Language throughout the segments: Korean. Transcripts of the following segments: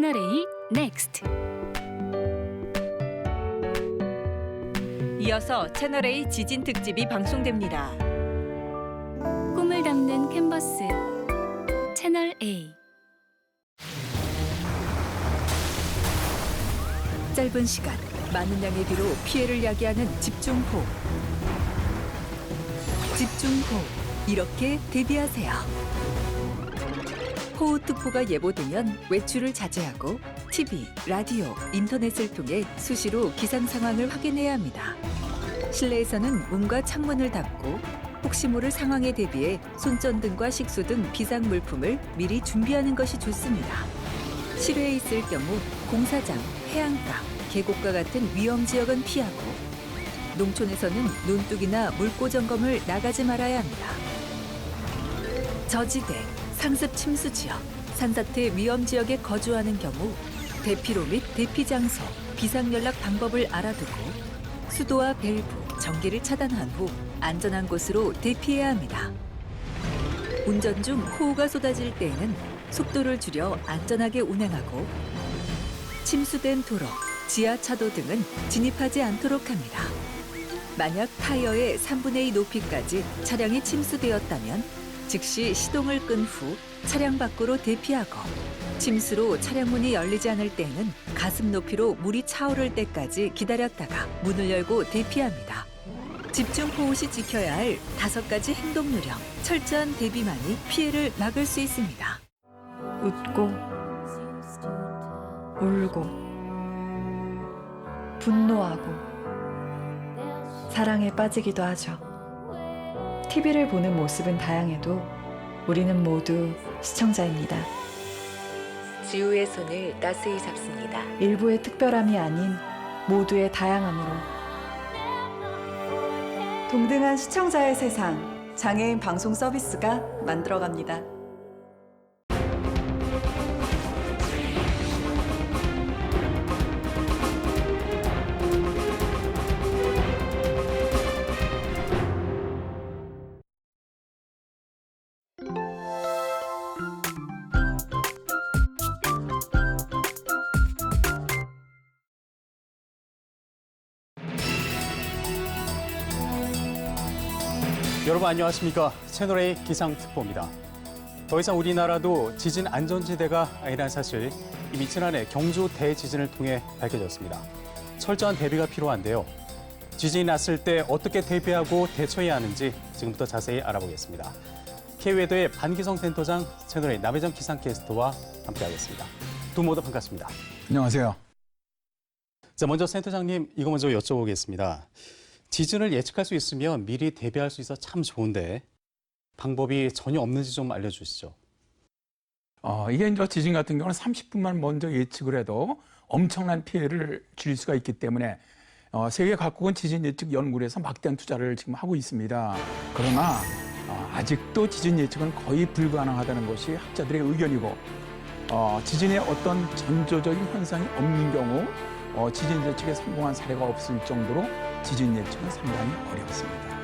채널A 넥스트. 이어서 채널A 지진 특집이 방송됩니다. 꿈을 담는 캔버스 채널A. 짧은 시간, 많은 양의 비로 피해를 야기하는 집중호우. 집중호우, 이렇게 대비하세요. 호우특보가 예보되면 외출을 자제하고 TV, 라디오, 인터넷을 통해 수시로 기상 상황을 확인해야 합니다. 실내에서는 문과 창문을 닫고 혹시 모를 상황에 대비해 손전등과 식수 등 비상 물품을 미리 준비하는 것이 좋습니다. 실외에 있을 경우 공사장, 해안가, 계곡과 같은 위험 지역은 피하고 농촌에서는 논둑이나 물고 점검을 나가지 말아야 합니다. 저지대, 상습 침수 지역, 산사태 위험 지역에 거주하는 경우 대피로 및 대피 장소, 비상 연락 방법을 알아두고 수도와 밸브, 전기를 차단한 후 안전한 곳으로 대피해야 합니다. 운전 중 호우가 쏟아질 때에는 속도를 줄여 안전하게 운행하고 침수된 도로, 지하차도 등은 진입하지 않도록 합니다. 만약 타이어의 3분의 2 높이까지 차량이 침수되었다면 즉시 시동을 끈 후 차량 밖으로 대피하고 침수로 차량 문이 열리지 않을 때는 가슴 높이로 물이 차오를 때까지 기다렸다가 문을 열고 대피합니다. 집중호우 시 지켜야 할 5가지 행동 요령, 철저한 대비만이 피해를 막을 수 있습니다. 웃고 울고 분노하고 사랑에 빠지기도 하죠. TV를 보는 모습은 다양해도 우리는 모두 시청자입니다. 지우의 손을 따스히 잡습니다. 일부의 특별함이 아닌 모두의 다양함으로 동등한 시청자의 세상, 장애인 방송 서비스가 만들어갑니다. 여러분 안녕하십니까? 채널A 기상특보입니다. 더 이상 우리나라도 지진 안전지대가 아니라는 사실 이미 지난해 경주 대지진을 통해 밝혀졌습니다. 철저한 대비가 필요한데요. 지진이 났을 때 어떻게 대비하고 대처해야 하는지 지금부터 자세히 알아보겠습니다. K웨더의 반기성 센터장, 채널A 남혜정 기상캐스터와 함께하겠습니다. 두 분 모두 반갑습니다. 안녕하세요. 자, 먼저 센터장님 이거 먼저 여쭤보겠습니다. 지진을 예측할 수 있으면 미리 대비할 수 있어 참 좋은데 방법이 전혀 없는지 좀 알려주시죠. 이게 이제 지진 같은 경우는 30분만 먼저 예측을 해도 엄청난 피해를 줄일 수가 있기 때문에 세계 각국은 지진 예측 연구에서 막대한 투자를 지금 하고 있습니다. 그러나 아직도 지진 예측은 거의 불가능하다는 것이 학자들의 의견이고 지진의 어떤 전조적인 현상이 없는 경우 지진 예측에 성공한 사례가 없을 정도로 지진 예측은 상당히 어렵습니다.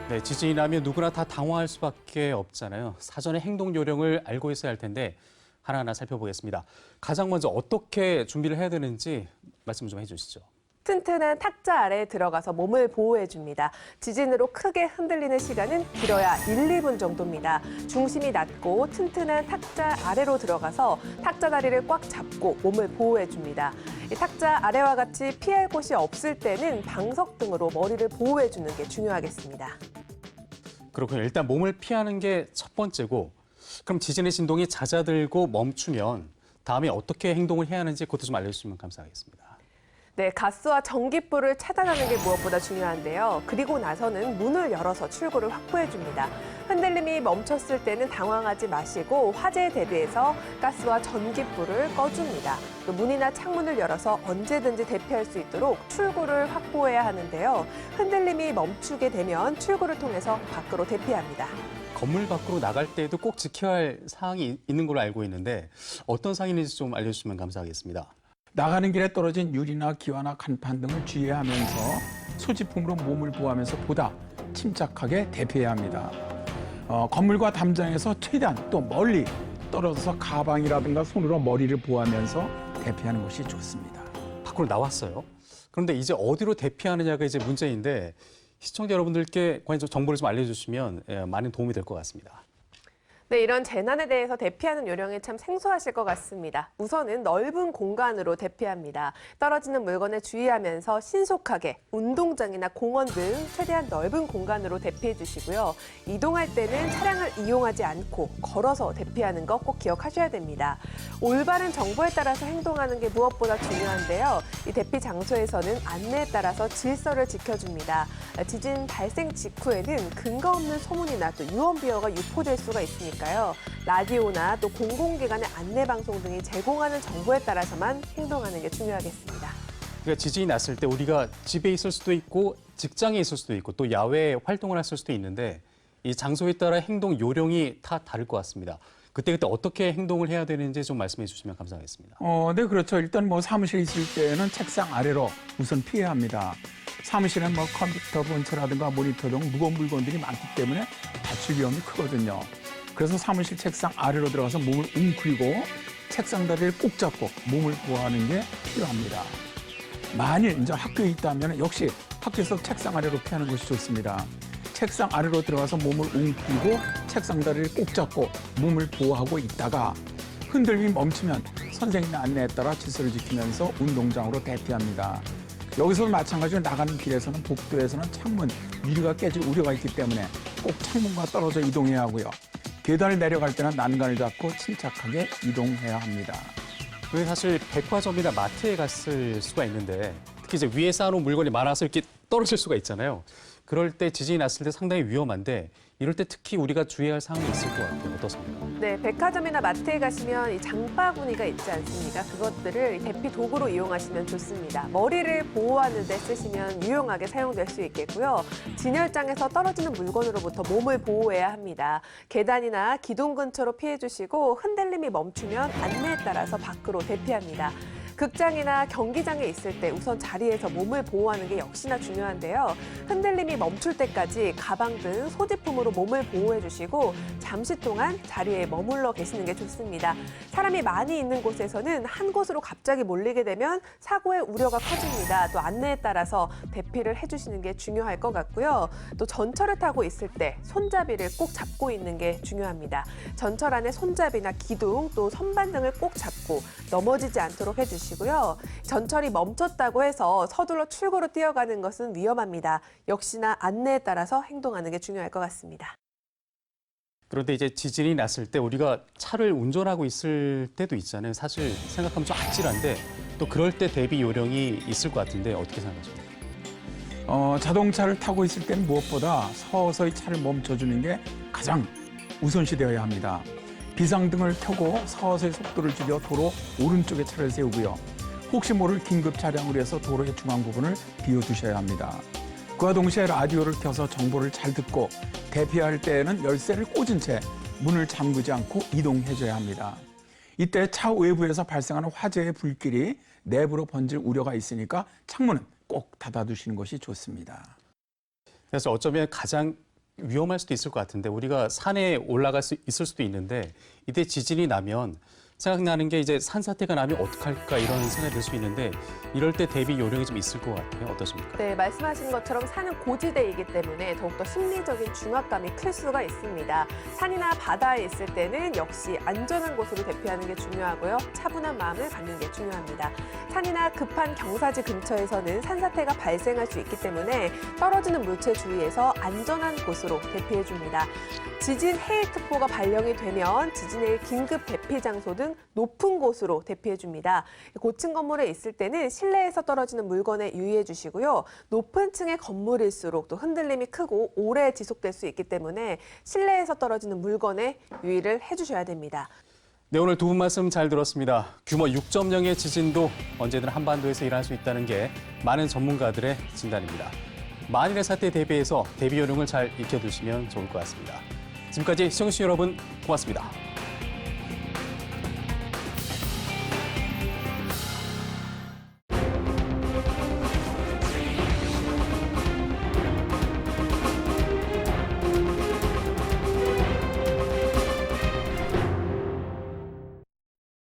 네, 지진이 나면 누구나 다 당황할 수밖에 없잖아요. 사전에 행동 요령을 알고 있어야 할 텐데 하나하나 살펴보겠습니다. 가장 먼저 어떻게 준비를 해야 되는지 말씀 좀 해주시죠. 튼튼한 탁자 아래에 들어가서 몸을 보호해줍니다. 지진으로 크게 흔들리는 시간은 길어야 1, 2분 정도입니다. 중심이 낮고 튼튼한 탁자 아래로 들어가서 탁자 다리를 꽉 잡고 몸을 보호해줍니다. 이 탁자 아래와 같이 피할 곳이 없을 때는 방석 등으로 머리를 보호해주는 게 중요하겠습니다. 그렇군요. 일단 몸을 피하는 게 첫 번째고 그럼 지진의 진동이 잦아들고 멈추면 다음에 어떻게 행동을 해야 하는지 그것도 좀 알려주시면 감사하겠습니다. 네, 가스와 전기불을 차단하는 게 무엇보다 중요한데요. 그리고 나서는 문을 열어서 출구를 확보해줍니다. 흔들림이 멈췄을 때는 당황하지 마시고 화재에 대비해서 가스와 전기불을 꺼줍니다. 또 문이나 창문을 열어서 언제든지 대피할 수 있도록 출구를 확보해야 하는데요. 흔들림이 멈추게 되면 출구를 통해서 밖으로 대피합니다. 건물 밖으로 나갈 때도 꼭 지켜야 할 사항이 있는 걸로 알고 있는데 어떤 사항인지 좀 알려주시면 감사하겠습니다. 나가는 길에 떨어진 유리나 기와나 간판 등을 주의해야 하면서 소지품으로 몸을 보호하면서 보다 침착하게 대피해야 합니다. 건물과 담장에서 최대한 또 멀리 떨어져서 가방이라든가 손으로 머리를 보호하면서 대피하는 것이 좋습니다. 밖으로 나왔어요. 그런데 이제 어디로 대피하느냐가 이제 문제인데 시청자 여러분들께 관련 정보를 좀 알려주시면 많은 도움이 될 것 같습니다. 네, 이런 재난에 대해서 대피하는 요령이 참 생소하실 것 같습니다. 우선은 넓은 공간으로 대피합니다. 떨어지는 물건에 주의하면서 신속하게 운동장이나 공원 등 최대한 넓은 공간으로 대피해 주시고요. 이동할 때는 차량을 이용하지 않고 걸어서 대피하는 거 꼭 기억하셔야 됩니다. 올바른 정보에 따라서 행동하는 게 무엇보다 중요한데요. 이 대피 장소에서는 안내에 따라서 질서를 지켜줍니다. 지진 발생 직후에는 근거 없는 소문이나 또 유언비어가 유포될 수가 있으니까 라디오나 또 공공기관의 안내방송 등이 제공하는 정보에 따라서만 행동하는 게 중요하겠습니다. 그러니까 지진이 났을 때 우리가 집에 있을 수도 있고 직장에 있을 수도 있고 또 야외 활동을 했을 수도 있는데 이 장소에 따라 행동 요령이 다 다를 것 같습니다. 그때 어떻게 행동을 해야 되는지 좀 말씀해 주시면 감사하겠습니다. 네, 그렇죠. 일단 뭐 사무실에 있을 때는 책상 아래로 우선 피해야 합니다. 사무실엔 뭐 컴퓨터 본체라든가 모니터 등 무거운 물건들이 많기 때문에 다칠 위험이 크거든요. 그래서 사무실 책상 아래로 들어가서 몸을 웅크리고 책상 다리를 꼭 잡고 몸을 보호하는 게 필요합니다. 만일 이제 학교에 있다면 역시 학교에서 책상 아래로 피하는 것이 좋습니다. 책상 아래로 들어가서 몸을 웅크리고 책상 다리를 꼭 잡고 몸을 보호하고 있다가 흔들림이 멈추면 선생님의 안내에 따라 질서를 지키면서 운동장으로 대피합니다. 여기서 마찬가지로 나가는 길에서는 복도에서는 창문, 유리가 깨질 우려가 있기 때문에 꼭 창문과 떨어져 이동해야 하고요. 계단을 내려갈 때는 난간을 잡고 침착하게 이동해야 합니다. 그게 사실 백화점이나 마트에 갔을 수가 있는데 특히 이제 위에 쌓아놓은 물건이 많아서 이렇게 떨어질 수가 있잖아요. 그럴 때 지진이 났을 때 상당히 위험한데 이럴 때 특히 우리가 주의할 사항이 있을 것 같아요. 어떻습니까? 네, 백화점이나 마트에 가시면 이 장바구니가 있지 않습니까? 그것들을 대피 도구로 이용하시면 좋습니다. 머리를 보호하는 데 쓰시면 유용하게 사용될 수 있겠고요. 진열장에서 떨어지는 물건으로부터 몸을 보호해야 합니다. 계단이나 기둥 근처로 피해 주시고 흔들림이 멈추면 안내에 따라서 밖으로 대피합니다. 극장이나 경기장에 있을 때 우선 자리에서 몸을 보호하는 게 역시나 중요한데요. 흔들림이 멈출 때까지 가방 등 소지품으로 몸을 보호해 주시고 잠시 동안 자리에 머물러 계시는 게 좋습니다. 사람이 많이 있는 곳에서는 한 곳으로 갑자기 몰리게 되면 사고의 우려가 커집니다. 또 안내에 따라서 대피를 해주시는 게 중요할 것 같고요. 또 전철을 타고 있을 때 손잡이를 꼭 잡고 있는 게 중요합니다. 전철 안에 손잡이나 기둥 또 선반 등을 꼭 잡고 넘어지지 않도록 해주시고요. 전철이 멈췄다고 해서 서둘러 출구로 뛰어가는 것은 위험합니다. 역시나 안내에 따라서 행동하는 게 중요할 것 같습니다. 그런데 이제 지진이 났을 때 우리가 차를 운전하고 있을 때도 있잖아요. 사실 생각하면 좀 아찔한데 또 그럴 때 대비 요령이 있을 것 같은데 어떻게 생각하십니까? 자동차를 타고 있을 때는 무엇보다 서서히 차를 멈춰주는 게 가장 우선시 되어야 합니다. 비상등을 켜고 서서히 속도를 줄여 도로 오른쪽에 차를 세우고요. 혹시 모를 긴급 차량을 위해서 도로의 중앙 부분을 비워두셔야 합니다. 그와 동시에 라디오를 켜서 정보를 잘 듣고 대피할 때에는 열쇠를 꽂은 채 문을 잠그지 않고 이동해줘야 합니다. 이때 차 외부에서 발생하는 화재의 불길이 내부로 번질 우려가 있으니까 창문은 꼭 닫아두시는 것이 좋습니다. 그래서 어쩌면 가장 위험할 수도 있을 것 같은데 우리가 산에 올라갈 수 있을 수도 있는데 이때 지진이 나면 생각나는 게 이제 산사태가 나면 어떡할까 이런 생각이 들 수 있는데 이럴 때 대비 요령이 좀 있을 것 같아요. 어떠십니까? 네, 말씀하신 것처럼 산은 고지대이기 때문에 더욱더 심리적인 중압감이 클 수가 있습니다. 산이나 바다에 있을 때는 역시 안전한 곳으로 대피하는 게 중요하고요. 차분한 마음을 갖는 게 중요합니다. 산이나 급한 경사지 근처에서는 산사태가 발생할 수 있기 때문에 떨어지는 물체 주위에서 안전한 곳으로 대피해 줍니다. 지진 해일특보가 발령이 되면 지진의 긴급 대피 장소 등 높은 곳으로 대피해 줍니다. 고층 건물에 있을 때는 실내에서 떨어지는 물건에 유의해 주시고요. 높은 층의 건물일수록 또 흔들림이 크고 오래 지속될 수 있기 때문에 실내에서 떨어지는 물건에 유의를 해주셔야 됩니다. 네, 오늘 두 분 말씀 잘 들었습니다. 규모 6.0의 지진도 언제든 한반도에서 일어날 수 있다는 게 많은 전문가들의 진단입니다. 만일의 사태에 대비해서 대비 요령을 잘 익혀두시면 좋을 것 같습니다. 지금까지 시청해주신 여러분 고맙습니다.